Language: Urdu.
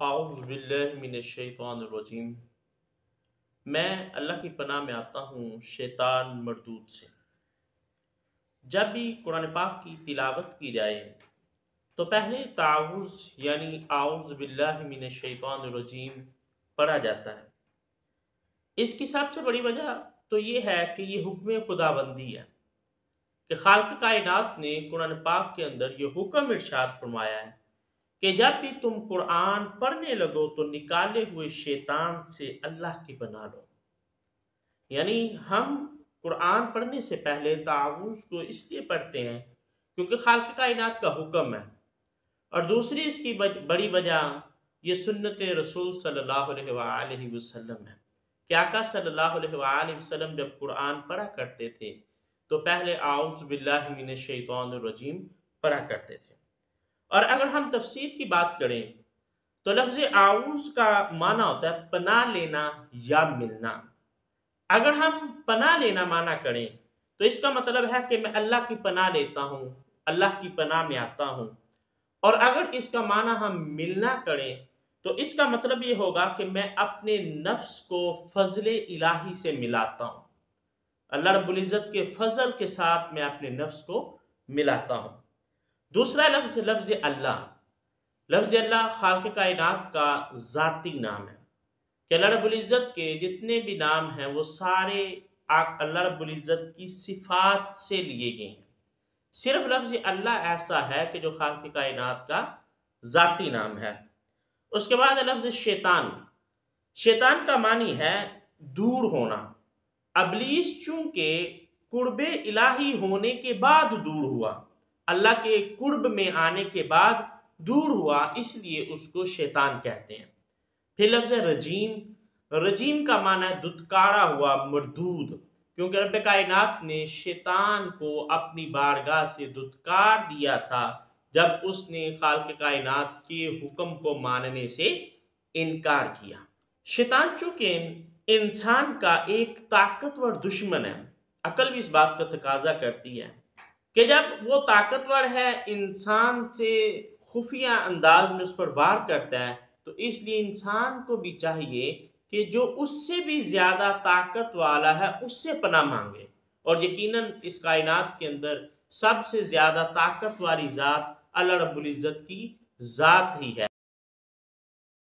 اعوذ باللہ من الشیطان الرجیم۔ میں اللہ کی پناہ میں آتا ہوں شیطان مردود سے۔ جب بھی قرآن پاک کی تلاوت کی جائے تو پہلے تعوذ یعنی اعوذ باللہ من الشیطان الرجیم پڑھا جاتا ہے۔ اس کی سب سے بڑی وجہ تو یہ ہے کہ یہ حکم خداوندی ہے کہ خالق کائنات نے قرآن پاک کے اندر یہ حکم ارشاد فرمایا ہے کہ جب بھی تم قرآن پڑھنے لگو تو نکالے ہوئے شیطان سے اللہ کی پناہ لو۔ یعنی ہم قرآن پڑھنے سے پہلے تعوذ کو اس لیے پڑھتے ہیں کیونکہ خالق کائنات کا حکم ہے، اور دوسری اس کی بڑی وجہ یہ سنت رسول صلی اللہ علیہ وآلہ وسلم ہے کہ آقا صلی اللہ علیہ وآلہ وسلم جب قرآن پڑھا کرتے تھے تو پہلے اعوذ باللہ من الشیطان الرجیم پڑھا کرتے تھے۔ اور اگر ہم تفسیر کی بات کریں تو لفظ اعوذ کا معنی ہوتا ہے پناہ لینا یا ملنا۔ اگر ہم پناہ لینا معنی کریں تو اس کا مطلب ہے کہ میں اللہ کی پناہ لیتا ہوں، اللہ کی پناہ میں آتا ہوں۔ اور اگر اس کا معنی ہم ملنا کریں تو اس کا مطلب یہ ہوگا کہ میں اپنے نفس کو فضل الہی سے ملاتا ہوں، اللہ رب العزت کے فضل کے ساتھ میں اپنے نفس کو ملاتا ہوں۔ دوسرا لفظ اللہ۔ لفظ اللہ خالق کائنات کا ذاتی نام ہے کہ اللہ رب العزت کے جتنے بھی نام ہیں وہ سارے اللہ رب العزت کی صفات سے لیے گئے ہیں۔ صرف لفظ اللہ ایسا ہے کہ جو خالق کائنات کا ذاتی نام ہے۔ اس کے بعد لفظ شیطان۔ شیطان کا معنی ہے دور ہونا۔ ابلیس چونکہ قرب الہی ہونے کے بعد دور ہوا، اللہ کے قرب میں آنے کے بعد دور ہوا، اس لیے اس کو شیطان کہتے ہیں۔ پھر لفظ رجیم۔ رجیم کا معنی ہے دھتکارا ہوا، مردود، کیونکہ رب کائنات نے شیطان کو اپنی بارگاہ سے دھتکار دیا تھا جب اس نے خالق کائنات کے حکم کو ماننے سے انکار کیا۔ شیطان چونکہ انسان کا ایک طاقتور دشمن ہے، عقل بھی اس بات کا تقاضا کرتی ہے کہ جب وہ طاقتور ہے، انسان سے خفیہ انداز میں اس پر وار کرتا ہے، تو اس لیے انسان کو بھی چاہیے کہ جو اس سے بھی زیادہ طاقت والا ہے اس سے پناہ مانگے، اور یقیناً اس کائنات کے اندر سب سے زیادہ طاقت والی ذات اللہ رب العزت کی ذات ہی ہے۔